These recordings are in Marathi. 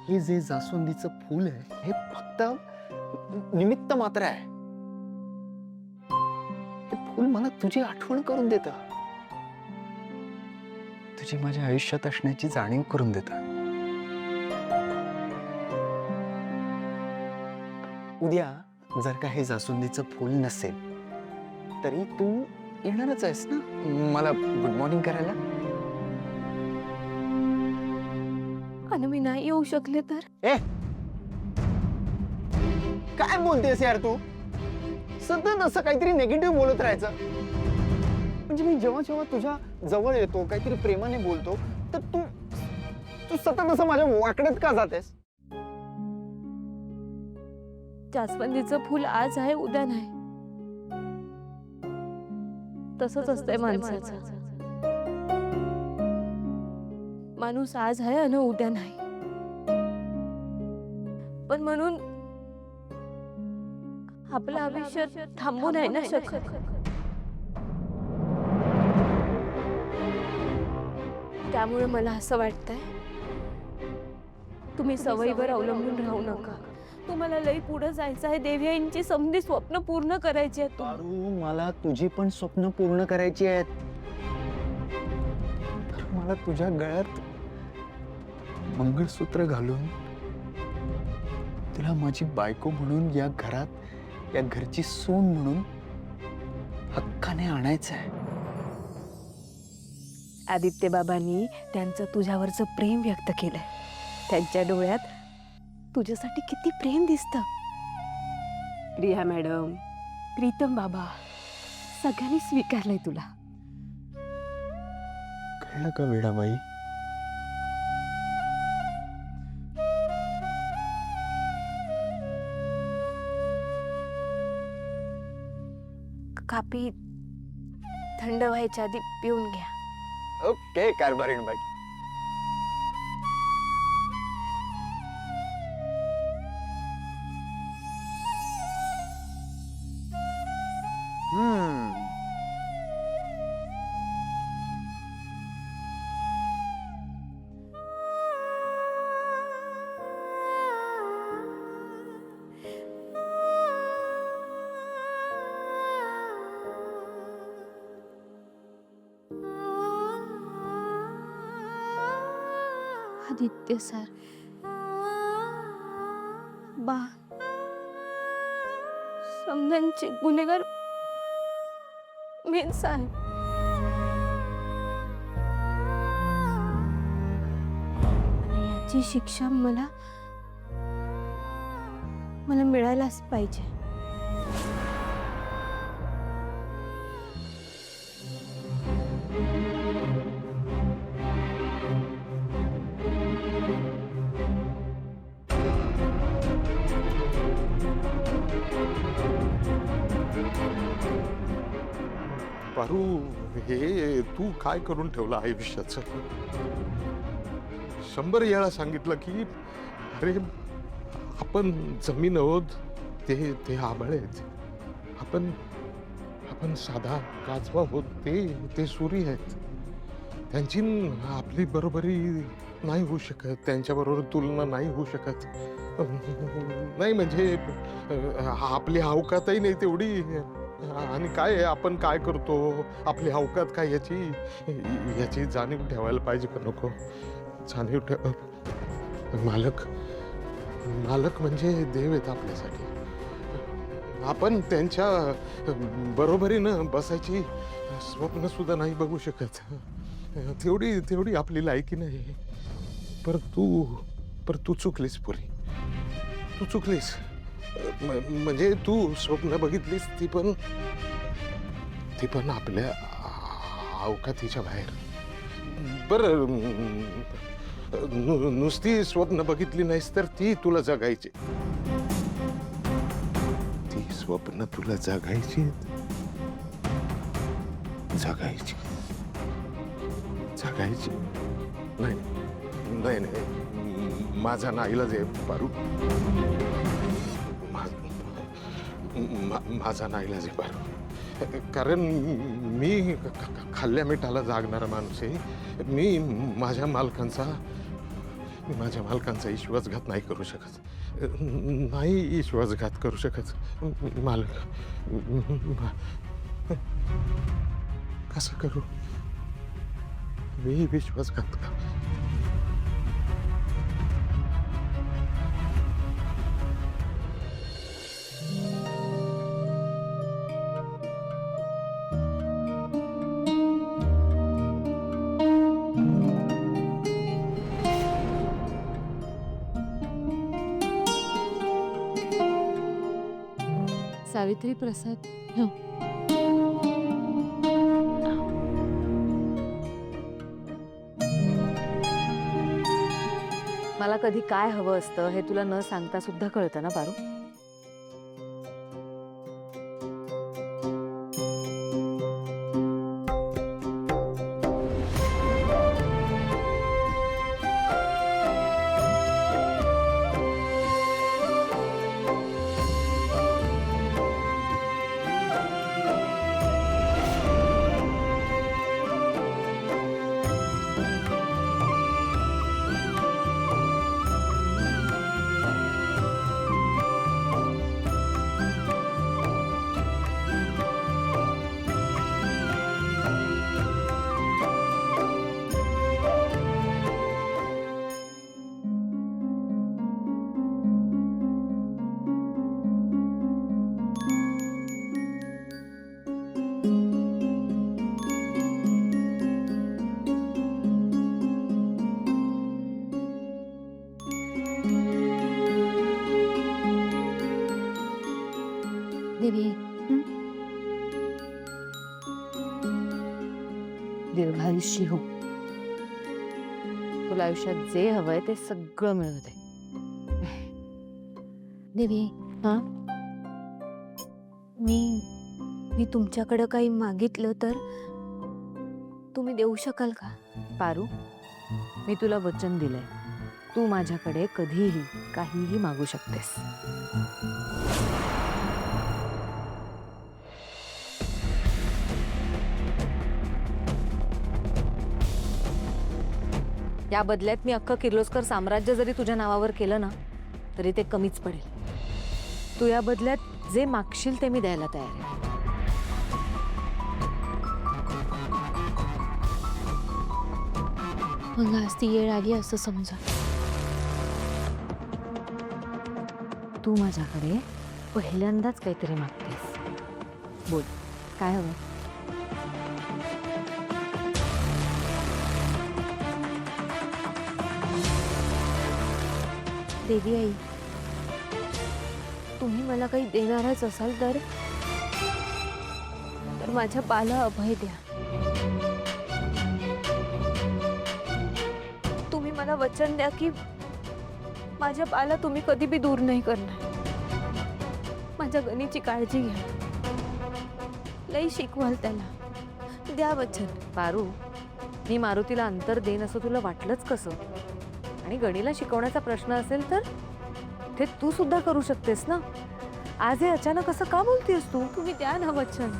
हे जे जास्वंदीचं फूल आहे हे फक्त निमित्त मात्र आहे. हे फूल मला तुझी आठवण करून देतं, तुझी माझ्या आयुष्यात असण्याची जाणीव करून देतं. उद्या जर का हे जास्वंदीचं फूल नसेल तरी तू येणारच आहेस ना मला गुड मॉर्निंग करायला. आणि मी नाही येऊ शकले तर? ए काय बोलतेस यार तू? सतत असं काहीतरी निगेटिव्ह बोलत राहायचं. म्हणजे मी जेव्हा जेव्हा तुझ्या जवळ येतो काहीतरी प्रेमाने बोलतो तर तू तू सतत असं माझ्या वाकड्यात का जातेस? जास्वंदीचं फूल आज आहे उद्या नाही, तसंच असतंय माणसाचं. माणूस आज आहे आणि उद्या नाही. पण म्हणून आपलं आयुष्य थांबू नाही ना शकत. त्यामुळे मला असं वाटतंय तुम्ही सवयीवर अवलंबून राहू नका. तुम्हाला लई पुढे जायचं आहे. देवयाईंची समधी स्वप्न पूर्ण करायची आहेत. पारू, मला तुझी पण स्वप्न पूर्ण करायची आहेत. तर मला तुझ्या गळ्यात मंगळसूत्र घालून तुला माझी बायको म्हणून या घरात, या घरची सून म्हणून हक्काने आणायचं आहे. आदित्य बाबांनी त्यांचं तुझ्यावरचं प्रेम व्यक्त केलंय. त्यांच्या डोळ्यात तुझ्यासाठी किती प्रेम दिसतं. रिया मॅडम, प्रीतम बाबा सगळ्यांनी स्वीकारलंय तुला. कळलं का वेडाबाई? कापी थंड व्हायच्या आधी पिऊन घ्या. ओके कारभारीण बाई. आदित्य सर, बा समजांचे गुन्हेगार मीच आहे. आणि याची शिक्षा मला मिळायलाच पाहिजे. पारू, हे तू काय करून ठेवलं आयुष्याचं? 100 वेळा सांगितलं की अरे आपण जमीन आहोत, ते ते आभाळ आहेत. आपण साधा काजवा आहोत, ते सूर्य आहेत. त्यांची आपली बरोबरी नाही होऊ शकत, त्यांच्याबरोबर तुलना नाही होऊ शकत. नाही म्हणजे आपली अवकातही नाही तेवढी. आणि काय आपण काय करतो, आपली अवकात काय याची जाणीव ठेवायला पाहिजे का नको? जाणीव ठेव. मालक म्हणजे देव आहेत आपल्यासाठी. आपण त्यांच्या बरोबरीनं बसायची स्वप्न सुद्धा नाही बघू शकत. तेवढी आपली लायकी नाही. पर तू चुकलीस पुरी, तू चुकलीस. म्हणजे तू स्वप्न बघितलीस ती पण आपल्या अवकातीच्या बाहेर. बरं, नुसती स्वप्न बघितली नाहीस तर ती तुला जगायची. ती स्वप्न तुला जगायची. नाही, माझा नाईलाज आहे पारू. माझा नाईलाज आहे पारू. कारण मी खाल्ल्या मिठाला जागणारा माणूस आहे. मी माझ्या मालकांचा मी माझ्या मालकांचा विश्वासघात नाही करू शकत. नाही विश्वासघात करू शकत मालक. कसं करू मी विश्वासघात का? सावित्री प्रसाद. मला कधी काय हवं असतं हे तुला न सांगता सुद्धा कळतं ना पारू. देवी, दीर्घायुष्य हो. तुला आयुष्यात जे हवंय ते सगळं मिळू दे. देवी, हा? मी तुमच्याकडे काही मागितलं तर तुम्ही देऊ शकाल का? पारू, मी तुला वचन दिलंय, तू माझ्याकडे कधीही काहीही मागू शकतेस. या बदल्यात मी अख्खं किर्लोस्कर साम्राज्य जरी तुझ्या नावावर केलं ना तरी ते कमीच पडेल. तू या बदल्यात जे मागशील ते मी द्यायला तयार आहे. मग आज ती येळ आली असं समजा. तू माझ्याकडे पहिल्यांदाच काहीतरी मागतेस. बोल, काय हवं? देवी आई, तुम्ही मला काही देणारच असाल तर माझ्या बाला अभय द्या. तुम्ही मला वचन द्या की माझ्या बाला तुम्ही कधी बी दूर नाही करणार. माझ्या गणीची काळजी घ्या, लई शिकवाल त्याला. द्या वचन. पारू, मी मारुतीला अंतर देईन असं तुला वाटलंच कसं? आणि गणीला शिकवण्याचा प्रश्न असेल तर ते तू सुद्धा करू शकतेस ना. आज हे अचानक असं का बोलतेस तू? तुम्ही द्या ना वचन.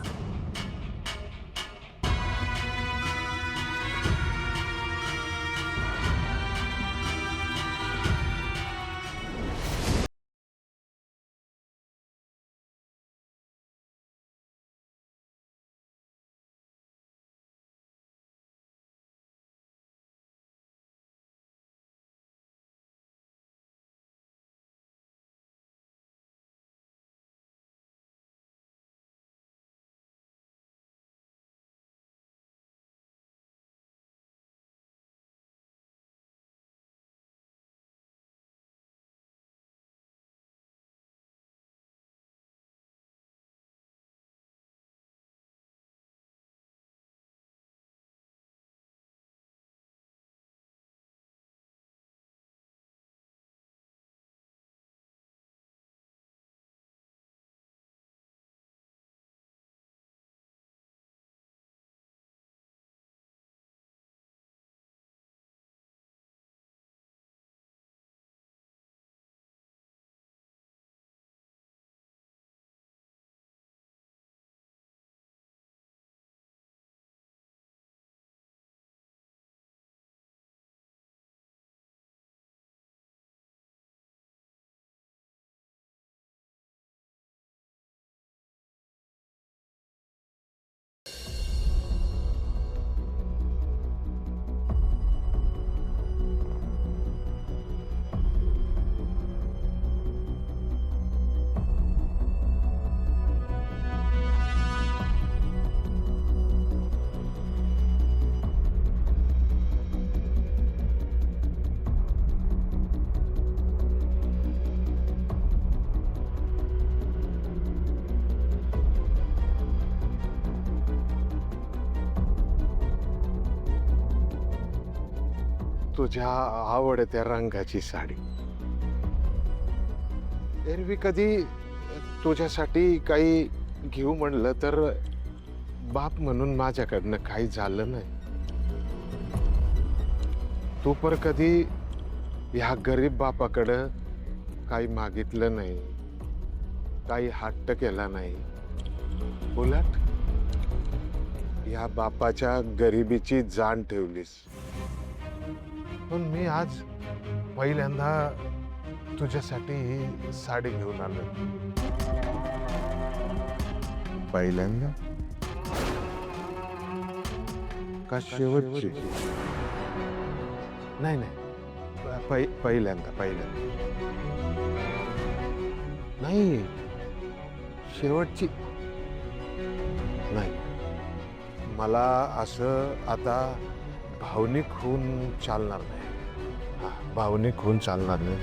तुझ्या आवडत्या रंगाची साडी. एरवी कधी तुझ्यासाठी काही घेऊ म्हणलं तर बाप म्हणून माझ्याकडनं काही झालं नाही. तू पर कधी ह्या गरीब बापाकडं काही मागितलं नाही, काही हट्ट केला नाही. उलट या बापाच्या गरिबीची जाण ठेवलीस. पण मी आज पहिल्यांदा तुझ्यासाठी ही साडी घेऊन आलो. पहिल्यांदा का शेवटची? नाही नाही, पहिल्यांदा नाही, शेवटची नाही. मला असं आता भावनिक होऊन चालणार नाही. हा, भावनिक होऊन चालणार नाही.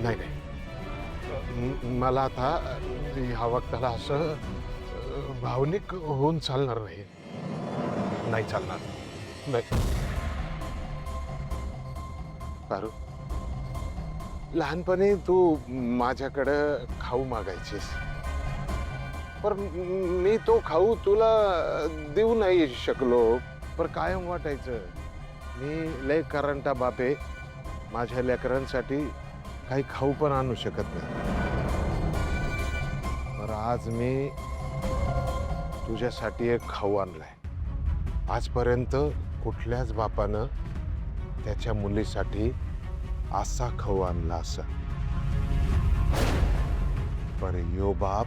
नाही नाही, मला आता ह्या वक्ताला असं भावनिक होऊन चालणार नाही. नाही चालणार. नाही पारू, लहानपणी तू माझ्याकडं खाऊ मागायचीस, पर मी तो खाऊ तुला देऊ नाही शकलो. पर कायम वाटायचं मी लय करंटा बापे, माझ्या लेकरांसाठी काही खाऊ पण आणू शकत नाही. पर आज मी तुझ्यासाठी एक खाऊ आणलाय. आजपर्यंत कुठल्याच बापानं त्याच्या मुलीसाठी असा खाऊ आणला असा. पर यो बाप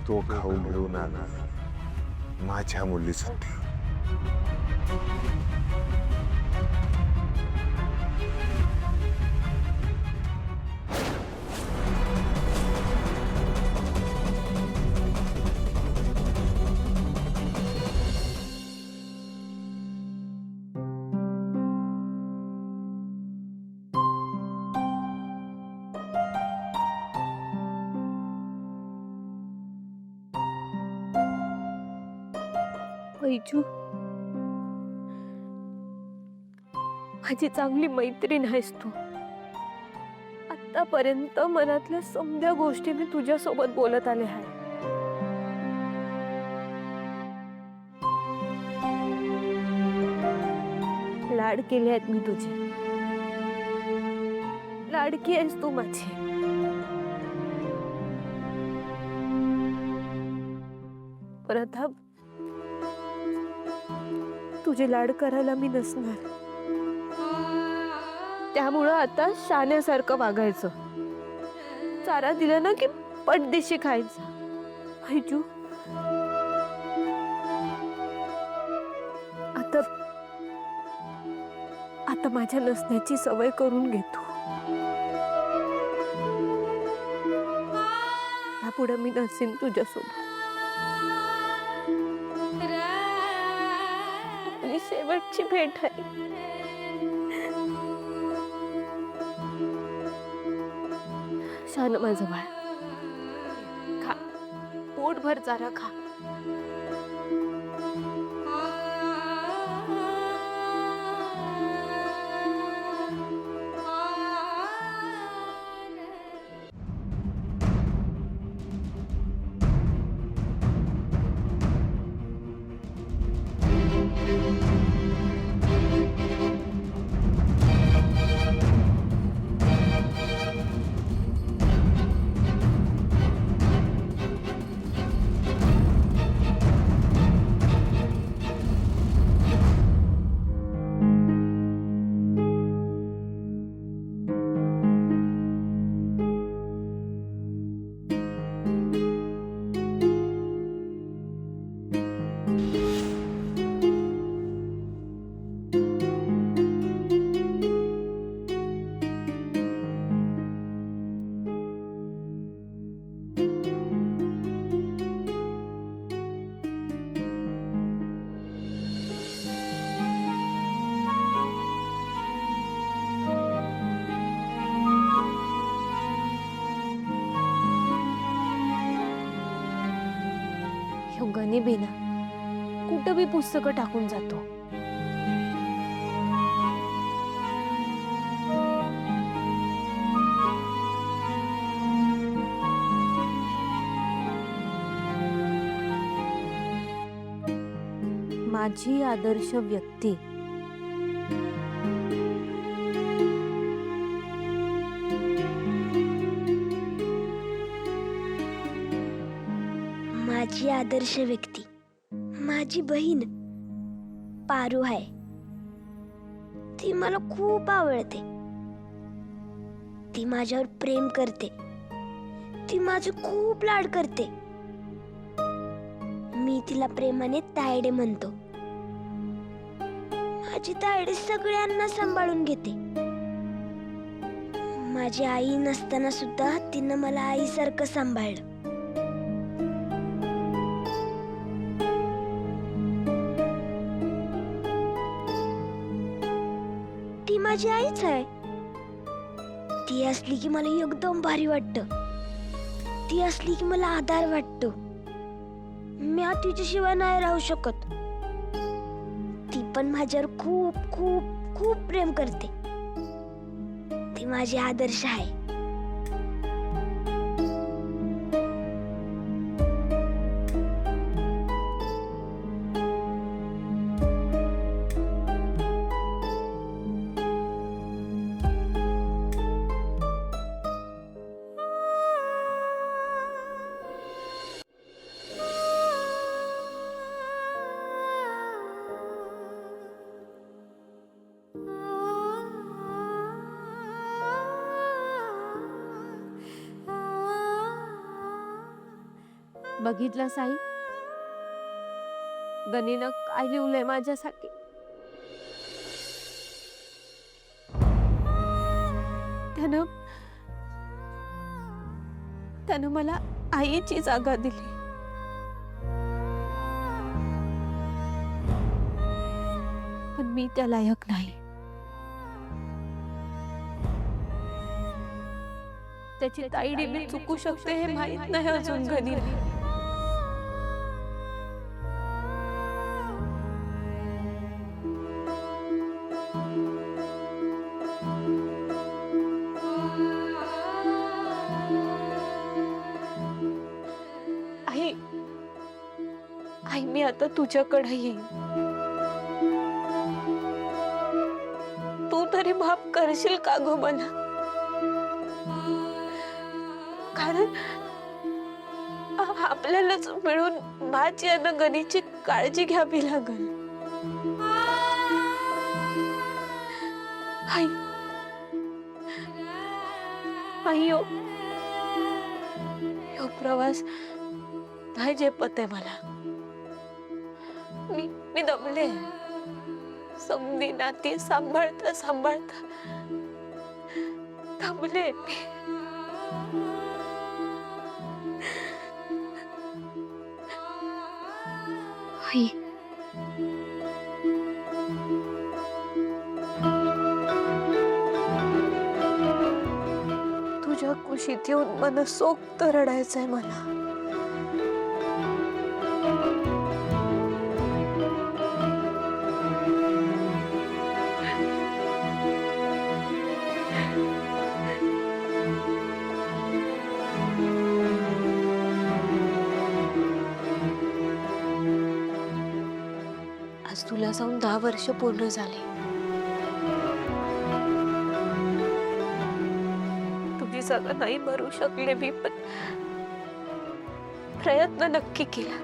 तो खाऊ घेऊन आला माझ्या मुलीसाठी. पैजू, माझी चांगली मैत्रीण आहेस तू. आतापर्यंत मनातल्या समध्या गोष्टी मी तुझ्यासोबत बोलत आले आहे. लाड केले आहेत मी तुझे. लाडकी आहेस तू माझी. पण आता तुझे लाड करायला मी नसणार. त्यामुळं आता शाण्यासारखं वागायचं. चारा दिला ना की पटदिशी खायचं. पैजू, आता माझ्या नसण्याची सवय करून घेतो. यापुढे मी नसेन तुझ्यासोबत. आपली शेवटची भेट आहे. शान माझं बाळ, खा, पोटभर चारा खा. ह्यो गणी बी ना कुठं बी पुस्तकं टाकून जातो. माझी आदर्श व्यक्ती माझी आदर्श व्यक्ती माझी बहीण पारू आहे. ती मला खूप आवडते. ती माझ्यावर प्रेम करते. ती माझे खूप लाड करते. मी तिला प्रेमाने तायडे म्हणतो. माझी तायडे सगळ्यांना सांभाळून घेते. माझी आई नसताना सुद्धा तिनं मला आईसारखं सांभाळलं. ती माझी आईच आहे. ती असली की मला एकदम भारी वाटतं. ती असली की मला आधार वाटतो. मी तिच्याशिवाय नाही राहू शकत. ती पण माझ्यावर खूप खूप खूप प्रेम करते. ती माझी आदर्श आहे. बघितलं साई, गणीनं काय लिहलंय माझ्यासाठी. त्यानं त्यानं मला आईची जागा दिली. पण मी त्या लायक नाही. त्याची ताईडी मी चुकू शकते हे माहित नाही अजून गणीला. आई, आई मी आता तुझ्याकडे येईन. तू तरी माफ करशील का ग मला? कारण आपल्यालाच मिळून माझी आणि गणीची काळजी घ्यावी लागल. आई, आई ह्यो प्रवास नाही झेपत आहे मला. मी दमले. समधी नाती सांभाळता सांभाळता दमले. आई, तुझ्या कुशीत येऊन मनसोक्त रडायचंय मला. आज तुला जाऊन 10 वर्ष पूर्ण झाले. तुझी जागा नाही भरू शकले मी, पण प्रयत्न नक्की केला.